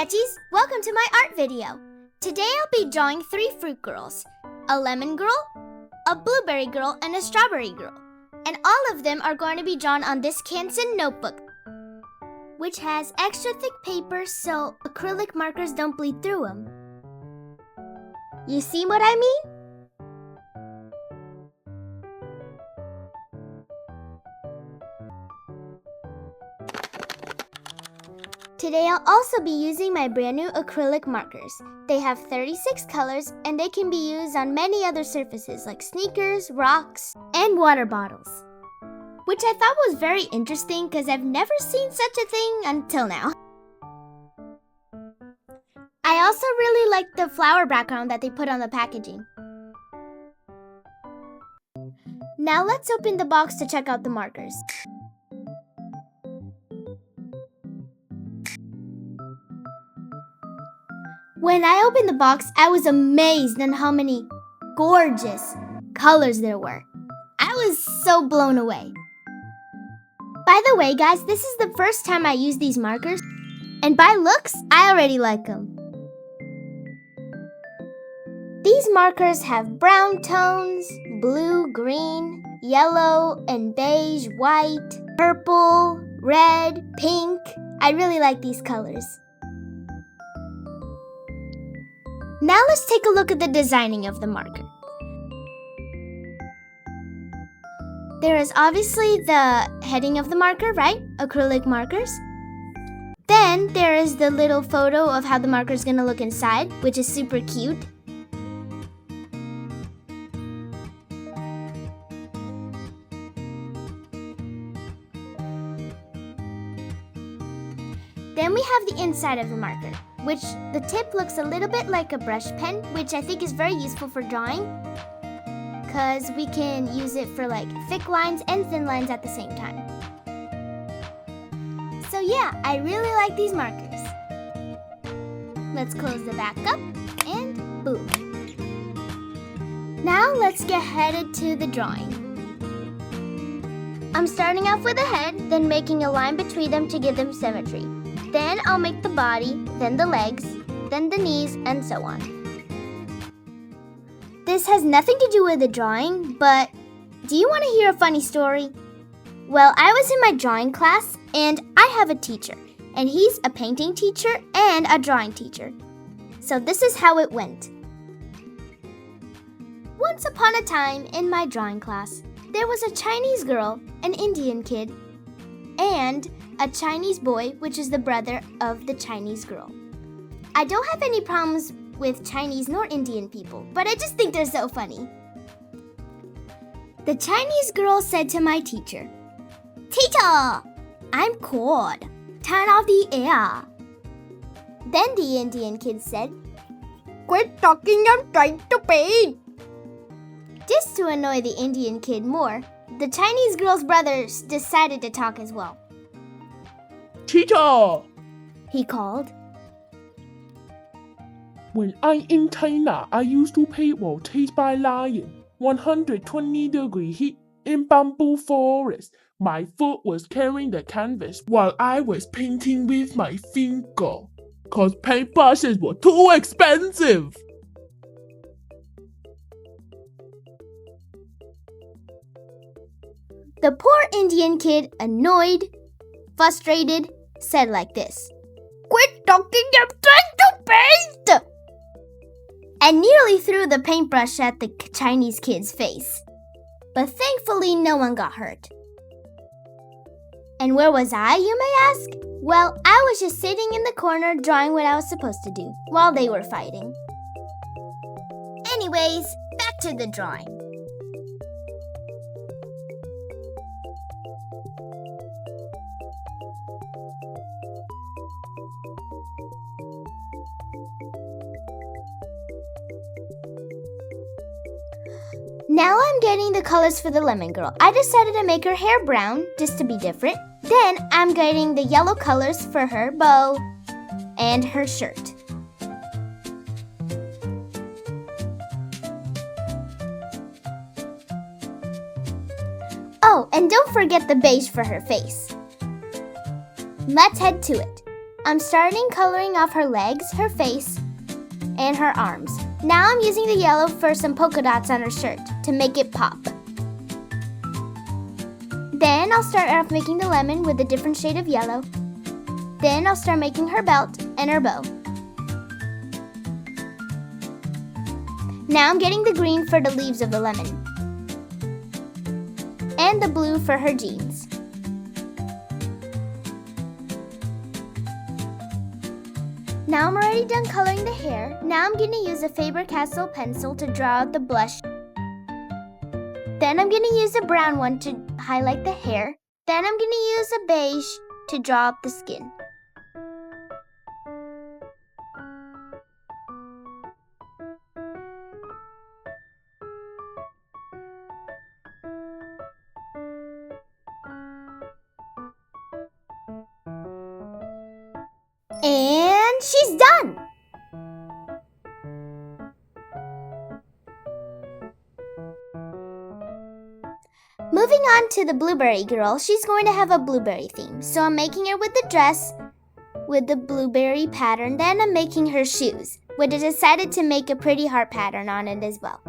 Sketchies! Welcome to my art video. Today I'll be drawing 3 fruit girls. A lemon girl, a blueberry girl, and a strawberry girl. And all of them are going to be drawn on this Canson notebook, which has extra thick paper so acrylic markers don't bleed through them. You see what I mean? Today I'll also be using my brand new acrylic markers. They have 36 colors and they can be used on many other surfaces like sneakers, rocks, and water bottles. Which I thought was very interesting because I've never seen such a thing until now. I also really like the flower background that they put on the packaging. Now let's open the box to check out the markers. When I opened the box, I was amazed at how many gorgeous colors there were. I was so blown away. By the way, guys, this is the first time I use these markers, and by looks, I already like them. These markers have brown tones, blue, green, yellow, and beige, white, purple, red, pink. I really like these colors. Now let's take a look at the designing of the marker. There is obviously the heading of the marker, right? Acrylic markers. Then there is the little photo of how the marker is going to look inside, which is super cute. Then we have the inside of the marker, which the tip looks a little bit like a brush pen, which I think is very useful for drawing because we can use it for like thick lines and thin lines at the same time. So yeah, I really like these markers. Let's close the back up and boom. Now let's get headed to the drawing. I'm starting off with the head, then making a line between them to give them symmetry. Then I'll make the body, then the legs, then the knees, and so on. This has nothing to do with the drawing, but do you want to hear a funny story? Well, I was in my drawing class, and I have a teacher, and he's a painting teacher and a drawing teacher. So this is how it went. Once upon a time in my drawing class, there was a Chinese girl, an Indian kid, and a Chinese boy, which is the brother of the Chinese girl. I don't have any problems with Chinese nor Indian people, but I just think they're so funny. The Chinese girl said to my teacher, "Teacher, I'm cold. Turn off the air." Then the Indian kid said, "Quit talking, I'm trying to paint." Just to annoy the Indian kid more, the Chinese girl's brothers decided to talk as well. "Teacher," he called. "When I'm in China, I used to paint while chased by lion, 120-degree heat in bamboo forest. My foot was carrying the canvas while I was painting with my finger, 'cause paintbrushes were too expensive." The poor Indian kid, annoyed, frustrated, said like this, "Quit talking, I'm trying to paint!" and nearly threw the paintbrush at the Chinese kid's face. But thankfully, no one got hurt. And where was I, you may ask? Well, I was just sitting in the corner drawing what I was supposed to do while they were fighting. Anyways, back to the drawing. Now I'm getting the colors for the lemon girl. I decided to make her hair brown just to be different. Then I'm getting the yellow colors for her bow and her shirt. Oh, and don't forget the beige for her face. Let's head to it. I'm starting coloring off her legs, her face, and her arms. Now I'm using the yellow for some polka dots on her shirt to make it pop. Then I'll start off making the lemon with a different shade of yellow. Then I'll start making her belt and her bow. Now I'm getting the green for the leaves of the lemon. And the blue for her jeans. Now I'm already done coloring the hair. Now I'm going to use a Faber-Castell pencil to draw out the blush. Then I'm going to use a brown one to highlight the hair. Then I'm going to use a beige to draw out the skin. And she's done! Moving on to the blueberry girl, she's going to have a blueberry theme. So I'm making her with the dress with the blueberry pattern. Then I'm making her shoes, which I decided to make a pretty heart pattern on it as well.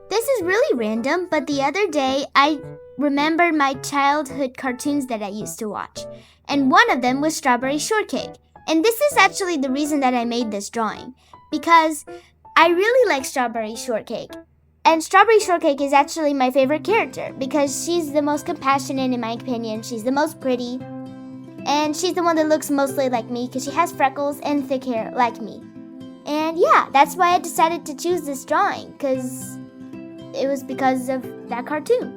This is really random, but the other day I remembered my childhood cartoons that I used to watch. And one of them was Strawberry Shortcake. And this is actually the reason that I made this drawing. Because I really like Strawberry Shortcake. And Strawberry Shortcake is actually my favorite character because she's the most compassionate in my opinion. She's the most pretty. And she's the one that looks mostly like me because she has freckles and thick hair like me. And yeah, that's why I decided to choose this drawing because it was because of that cartoon.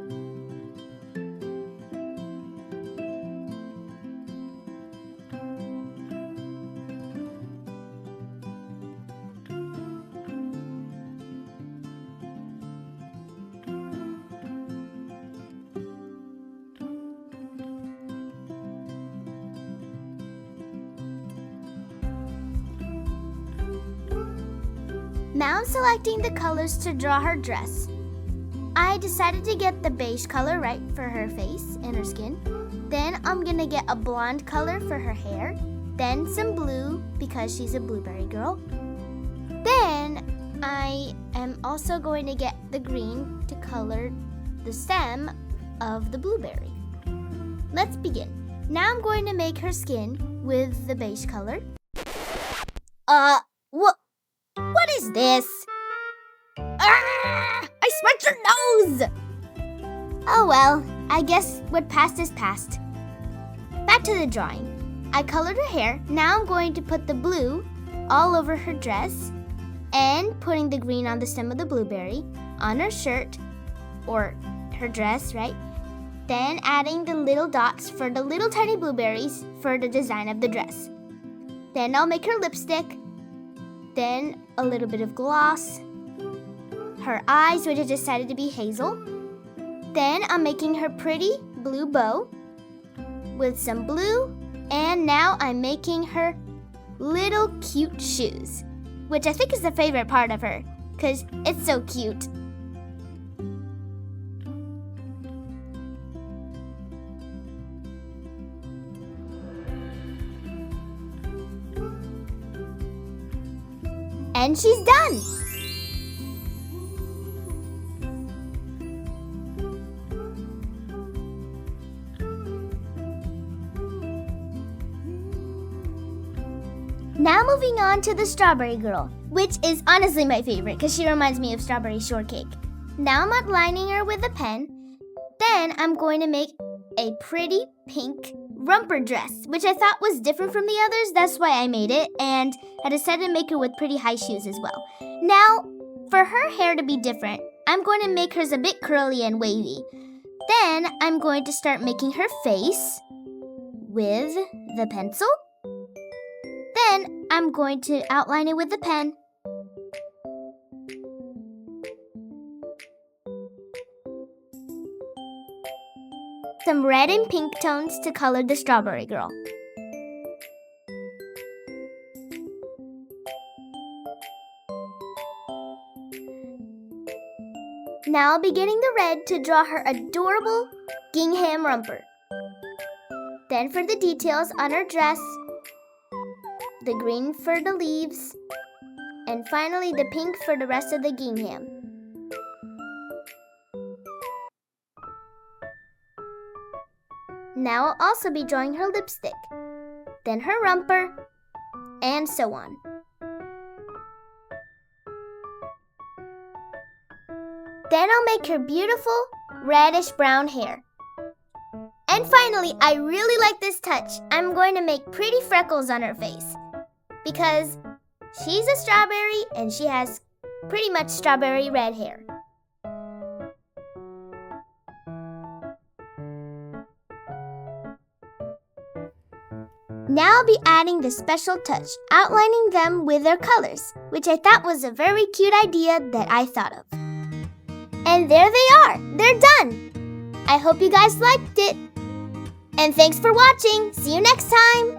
Now I'm selecting the colors to draw her dress. I decided to get the beige color right for her face and her skin. Then I'm gonna get a blonde color for her hair. Then some blue because she's a blueberry girl. Then I am also going to get the green to color the stem of the blueberry. Let's begin. Now I'm going to make her skin with the beige color. What is this? Ah! I smudged her nose! Oh well, I guess what passed is past. Back to the drawing. I colored her hair. Now I'm going to put the blue all over her dress and putting the green on the stem of the blueberry on her shirt or her dress, right? Then adding the little dots for the little tiny blueberries for the design of the dress. Then I'll make her lipstick. Then a little bit of gloss. Her eyes, which I decided to be hazel. Then I'm making her pretty blue bow with some blue. And now I'm making her little cute shoes, which I think is the favorite part of her because it's so cute. And she's done! Now moving on to the Strawberry Girl, which is honestly my favorite because she reminds me of Strawberry Shortcake. Now I'm outlining her with a pen. Then I'm going to make a pretty pink romper dress, which I thought was different from the others. That's why I made it, and I decided to make her with pretty high shoes as well. Now, for her hair to be different, I'm going to make hers a bit curly and wavy. Then I'm going to start making her face with the pencil. Then I'm going to outline it with the pen. Some red and pink tones to color the Strawberry Girl. Now I'll be getting the red to draw her adorable gingham romper. Then for the details on her dress, the green for the leaves, and finally the pink for the rest of the gingham. Now I'll also be drawing her lipstick, then her romper, and so on. Then I'll make her beautiful reddish brown hair. And finally, I really like this touch. I'm going to make pretty freckles on her face because she's a strawberry and she has pretty much strawberry red hair. Now I'll be adding the special touch, outlining them with their colors, which I thought was a very cute idea that I thought of. And there they are! They're done! I hope you guys liked it. And thanks for watching! See you next time!